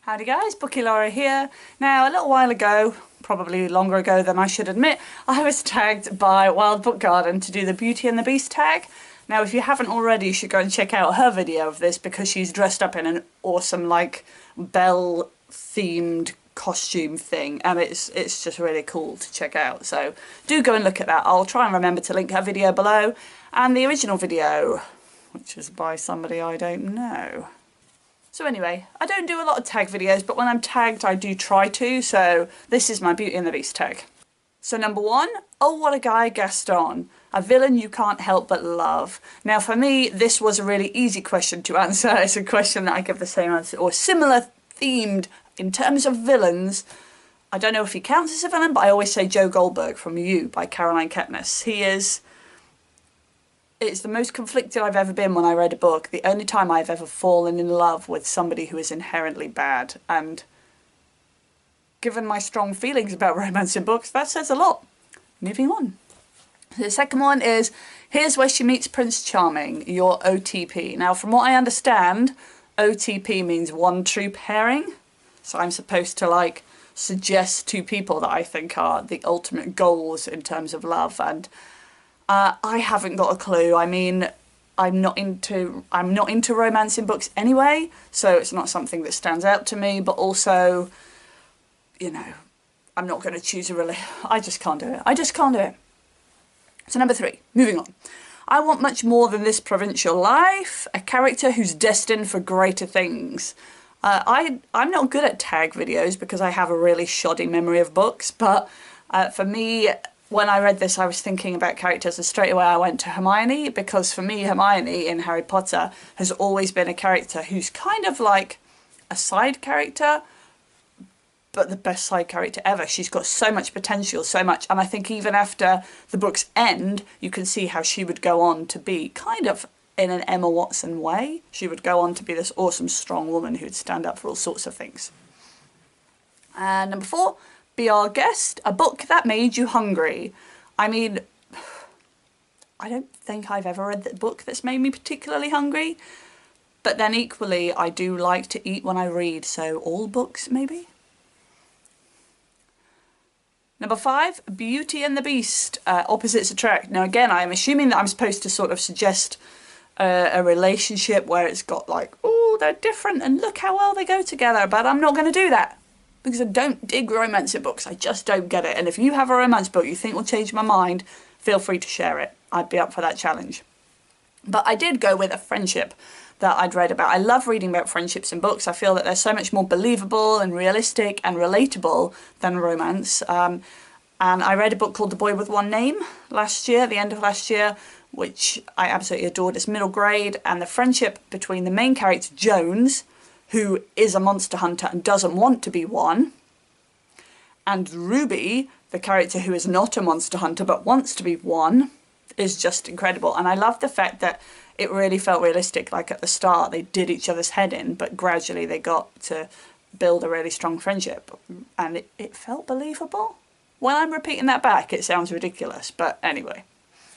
Howdy guys, Bookie Laura here. Now a little while ago, probably longer ago than I should admit, I was tagged by Wild Book Garden to do the Beauty and the Beast tag. Now if you haven't already, you should go and check out her video of this because she's dressed up in an awesome like Belle themed costume thing and it's just really cool to check out. So do go and look at that. I'll try and remember to link her video below and the original video, which is by somebody I don't know. So anyway, I don't do a lot of tag videos, but when I'm tagged I do try to, so this is my Beauty and the Beast tag. So number 1, oh what a guy, Gaston. A villain you can't help but love. Now for me, this was a really easy question to answer. It's a question that I give the same answer, or similar themed in terms of villains. I don't know if he counts as a villain, but I always say Joe Goldberg from You by Caroline Kepnes. It's the most conflicted I've ever been when I read a book. The only time I've ever fallen in love with somebody who is inherently bad. And given my strong feelings about romance in books, that says a lot. Moving on. The second one is, here's where she meets Prince Charming, your OTP. Now from what I understand, OTP means one true pairing. So I'm supposed to like suggest two people that I think are the ultimate goals in terms of love, and I haven't got a clue. I mean, I'm not into romance in books anyway, so it's not something that stands out to me, but also, you know, I'm not going to choose I just can't do it. I just can't do it. So number 3, moving on. I want much more than this provincial life, a character who's destined for greater things. I'm not good at tag videos because I have a really shoddy memory of books, but for me, when I read this I was thinking about characters and straight away I went to Hermione, because for me Hermione in Harry Potter has always been a character who's kind of like a side character, but the best side character ever. She's got so much potential, so much, and I think even after the book's end you can see how she would go on to be kind of in an Emma Watson way. She would go on to be this awesome strong woman who'd stand up for all sorts of things. And number 4, Be Our Guest, a book that made you hungry. I mean, I don't think I've ever read the book that's made me particularly hungry, but then equally I do like to eat when I read, so all books maybe? Number 5, Beauty and the Beast, opposites attract. Now again, I'm assuming that I'm supposed to sort of suggest a relationship where it's got like, oh, they're different and look how well they go together, but I'm not going to do that. Because I don't dig romance in books, I just don't get it. And if you have a romance book you think will change my mind, feel free to share it. I'd be up for that challenge. But I did go with a friendship that I'd read about. I love reading about friendships in books. I feel that they're so much more believable and realistic and relatable than romance. And I read a book called The Boy with One Name last year, the end of last year, which I absolutely adored. It's middle grade, and the friendship between the main character, Jones, who is a monster hunter and doesn't want to be one, and Ruby, the character who is not a monster hunter but wants to be one, is just incredible. And I love the fact that it really felt realistic. Like at the start they did each other's head in, but gradually they got to build a really strong friendship, and it felt believable. When I'm repeating that back it sounds ridiculous, but anyway.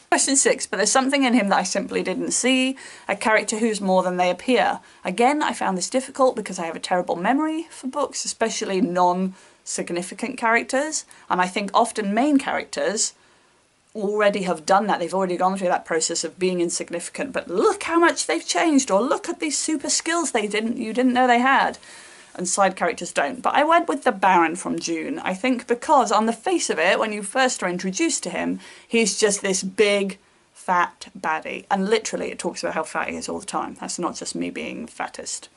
Question 6, but there's something in him that I simply didn't see, a character who's more than they appear. Again, I found this difficult because I have a terrible memory for books, especially non-significant characters, and I think often main characters already have done that. They've already gone through that process of being insignificant, but look how much they've changed, or look at these super skills you didn't know they had. And side characters don't. But I went with the Baron from Dune, I think, because on the face of it, when you first are introduced to him, he's just this big, fat baddie. And literally it talks about how fat he is all the time. That's not just me being fattest.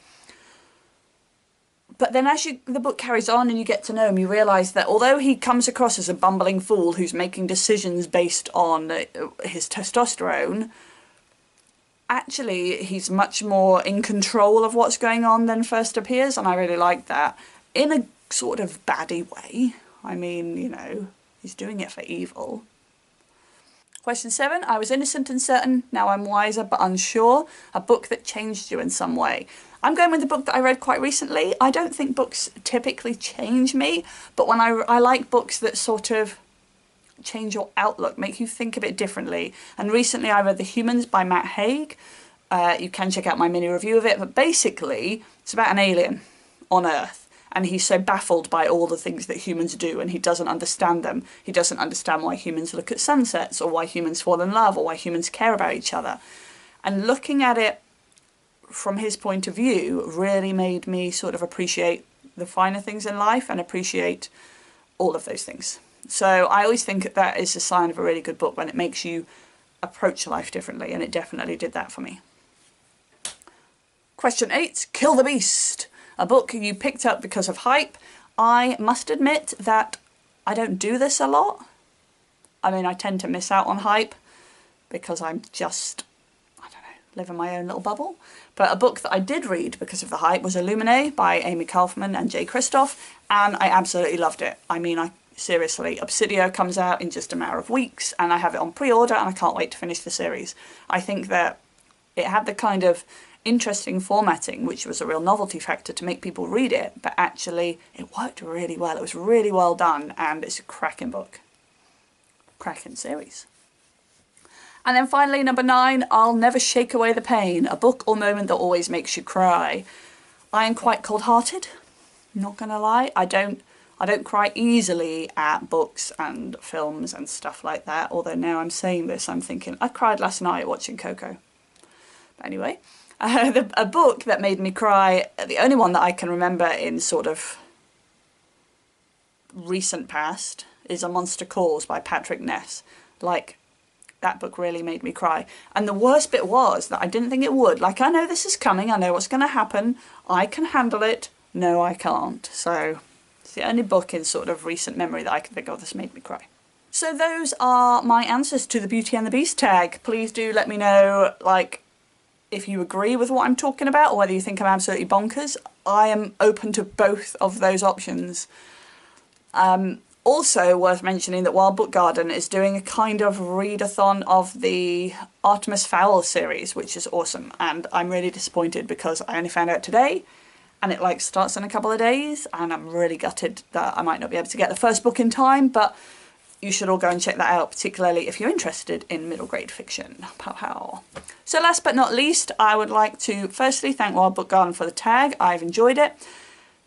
But then as the book carries on and you get to know him, you realise that although he comes across as a bumbling fool who's making decisions based on his testosterone, actually he's much more in control of what's going on than first appears, and I really like that. In a sort of baddie way. I mean, you know, he's doing it for evil. Question 7, I was innocent and certain, now I'm wiser but unsure, a book that changed you in some way. I'm going with a book that I read quite recently. I don't think books typically change me, but when I like books that sort of change your outlook, make you think a bit differently. And recently I read The Humans by Matt Haig. You can check out my mini review of it, but basically it's about an alien on Earth, and he's so baffled by all the things that humans do, and he doesn't understand them. He doesn't understand why humans look at sunsets, or why humans fall in love, or why humans care about each other. And looking at it from his point of view really made me sort of appreciate the finer things in life and appreciate all of those things. So I always think that is a sign of a really good book, when it makes you approach life differently, and it definitely did that for me. Question 8, Kill the Beast, a book you picked up because of hype. I must admit that I don't do this a lot. I mean, I tend to miss out on hype because I'm just, I don't know, live in my own little bubble. But a book that I did read because of the hype was Illuminae by Amy Kaufman and Jay Kristoff, and I absolutely loved it. I mean, seriously, Obsidio comes out in just a matter of weeks, and I have it on pre-order, and I can't wait to finish the series. I think that it had the kind of interesting formatting, which was a real novelty factor to make people read it, but actually it worked really well. It was really well done, and it's a cracking book. Cracking series. And then finally, number 9, I'll Never Shake Away the Pain, a book or moment that always makes you cry. I am quite cold-hearted, not gonna lie. I don't cry easily at books and films and stuff like that, although now I'm saying this, I'm thinking, I cried last night watching Coco. But anyway, a book that made me cry, the only one that I can remember in sort of recent past, is A Monster Calls by Patrick Ness. Like, that book really made me cry. And the worst bit was that I didn't think it would. Like, I know this is coming, I know what's going to happen, I can handle it. No, I can't. So it's the only book in sort of recent memory that I can think of that's made me cry. So those are my answers to the Beauty and the Beast tag. Please do let me know, like, if you agree with what I'm talking about, or whether you think I'm absolutely bonkers. I am open to both of those options. Also worth mentioning that Wild Book Garden is doing a kind of readathon of the Artemis Fowl series, which is awesome, and I'm really disappointed because I only found out today, and it like starts in a couple of days, and I'm really gutted that I might not be able to get the first book in time, but you should all go and check that out, particularly if you're interested in middle grade fiction. Pow pow. So last but not least, I would like to firstly thank Wild Book Garden for the tag. I've enjoyed it.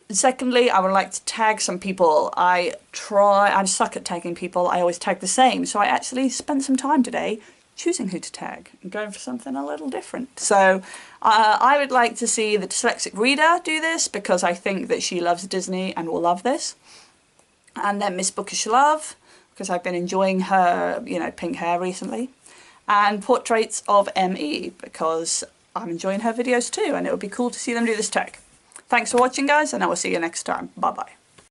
Secondly, I would like to tag some people. I'm suck at tagging people. I always tag the same. So I actually spent some time today choosing who to tag and going for something a little different. So I would like to see the Dyslexic Reader do this, because I think that she loves Disney and will love this. And then Miss Bookish Love, because I've been enjoying her, you know, pink hair recently. And Portraits of M.E., because I'm enjoying her videos too, and it would be cool to see them do this tag. Thanks for watching, guys, and I will see you next time. Bye-bye.